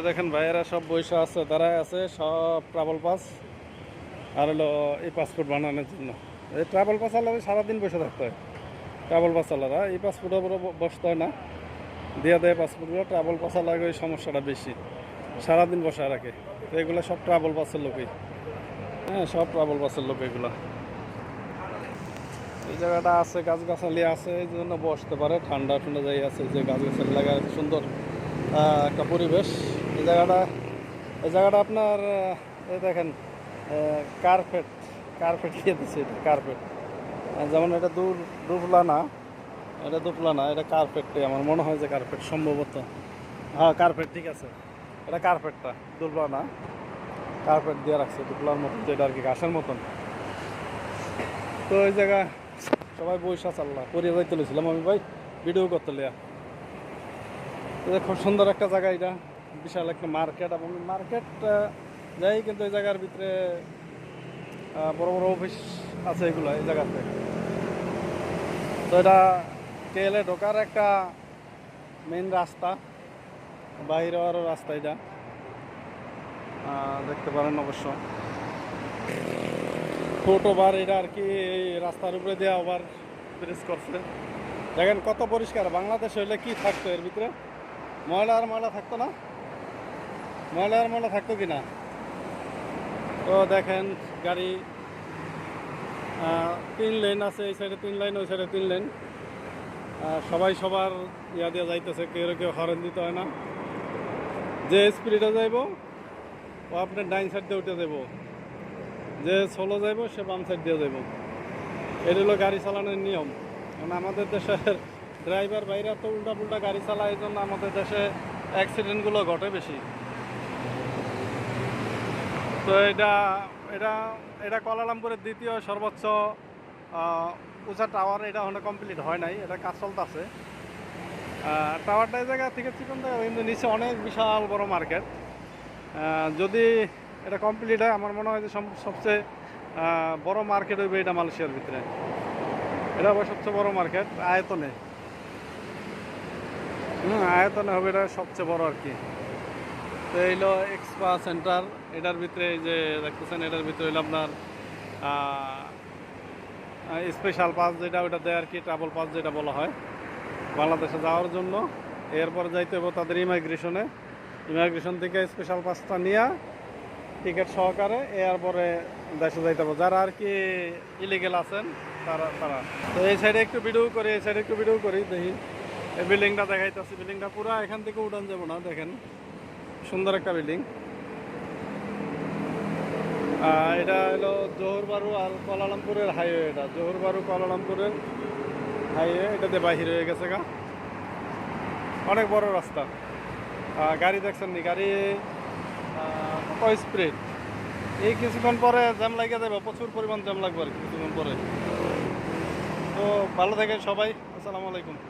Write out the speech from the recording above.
দেখেন ভাইয়েরা সব বৈশা আছে, তারা আছে সব ট্রাভেল পাস আর হলো এই পাসপোর্ট বানানোর জন্য। এই ট্রাভেল পাস আলাদা সারাদিন বসে থাকতে হয়। ট্রাভেল পাস আলাদা এই পাসপোর্টের উপরে বসতে হয় না, দিয়ে দেয় পাসপোর্টগুলো। ট্রাভেল পাস আলাদা ওই সমস্যাটা বেশি, সারাদিন বসায় রাখে। তো এগুলো সব ট্রাভেল পাসের লোকই, হ্যাঁ সব ট্রাভেল পাসের লোক এগুলো। এই জায়গাটা আছে গাছগাছালি আছে, এই জন্য বসতে পারে, ঠান্ডা ঠান্ডা জায়গা আছে, যে গাছগাছালি লাগা সুন্দর একটা পরিবেশ। এই জায়গাটা আপনার এই দেখেন কার্পেট কার্পেট দিয়ে দিচ্ছে, এটা কার্পেট। যেমন এটা দুপলা না, এটা দুপলা না, এটা কার্পেটটাই আমার মনে হয় যে কার্পেট সম্ভবত। হ্যাঁ কার্পেট, ঠিক আছে, এটা কার্পেটটা, দুপলা না। কার্পেট দিয়ে রাখছে দুপলার মতন, যেটা আর কি ঘাসের মতন। তো এই জায়গা সবাই বৈশা চাল্লা পরিয়ে যাইতে লইছিলাম আমি ভাই, ভিডিও করতে লিয়া। খুব সুন্দর একটা জায়গা, এটা বিশাল একটা মার্কেট, এবং মার্কেট যাই, কিন্তু এই জায়গার ভিতরে বড় বড় অফিস আছে এগুলো এই জায়গাতে। তো এটা কেএলএ ঢোকার একটা মেইন রাস্তা, বাইরে আরও রাস্তা, এটা দেখতে পারেন অবশ্য। ফুট ওভার এটা আর কি, এই রাস্তার উপরে দিয়ে ওভার ব্রিজ করছে। দেখেন কত পরিষ্কার। বাংলাদেশে হইলে কি থাকতো এর ভিতরে, ময়লা আর ময়লা থাকতো না, ময়লা আর ময়লা থাকতো কি না। তো দেখেন গাড়ি 3 লেন আছে, এই সাইডে 3 লাইন, ওই সাইডে 3 লেন। সবাই সবার ইয়া দিয়ে যাইতেছে, কেউ হরেন দিতে হয় না। যে স্পিডে যাইব ও আপনার ডাইন সাইড দিয়ে উঠে যাব, যে সোলো যাইব সে বাম সাইড দিয়ে যাব। এটা হলো গাড়ি চালানোর নিয়ম। কারণ আমাদের দেশের ড্রাইভার বাইরে তো উল্টা পুল্টা গাড়ি চালায়, এই জন্য আমাদের দেশে অ্যাক্সিডেন্টগুলো ঘটে বেশি। তো এটা এটা এটা কুয়ালালামপুরের দ্বিতীয় সর্বোচ্চ উঁচা টাওয়ার। এটা এখনো কমপ্লিট হয় নাই, এটা কাজ চলতেছে। টাওয়ারটা এই জায়গা থেকে চিকন জায়গা, কিন্তু নিচে অনেক বিশাল বড় মার্কেট। যদি এটা কমপ্লিট হয়, আমার মনে হয় যে সবচেয়ে বড় মার্কেট হইবে এটা মালয়েশিয়ার ভিতরে। এটা আবার সবচেয়ে বড় মার্কেট আয়তনে, আয়তনে হবে এটা সবচেয়ে বড় আর কি। তো এইলো এক্সপা সেন্টার, এটার ভিতরে এই যে দেখতেছেন, এটার ভিতরে হইলো আপনার স্পেশাল পাস যেটা, ওইটা দেয় আর কি, ট্রাভেল পাস যেটা বলা হয় বাংলাদেশে যাওয়ার জন্য। এরপরে যাইতে হবে তাদের ইমিগ্রেশন থেকে স্পেশাল পাসটা নিয়ে টিকিট সহকারে এরপরে দেশে যাইতে হবে, যারা আর কি ইলিগেল আছেন তারা। তো এই সাইডে একটু ভিডিও করি, এই সাইডে একটু ভিডিও করি, দেখি এই বিল্ডিংটা দেখাইতেছি। বিল্ডিংটা পুরো এখান থেকে উঠান যাবো না, দেখেন সুন্দর একটা বিল্ডিং। এটা হলো জোহর বারু আর কুয়ালালামপুরের হাইওয়ে, এটা জোহর বারু কুয়ালালামপুরের হাইওয়ে। এটাতে বাহির হয়ে গেছে গা, অনেক বড় রাস্তা। গাড়ি দেখছেন নি, গাড়ি কত স্পিড। এই কিছুক্ষণ পরে জ্যাম লাগিয়ে যাবে, প্রচুর পরিমাণ জ্যাম লাগবে আর কিছুক্ষণ পরে। তো ভালো থাকেন সবাই, আসসালামু আলাইকুম।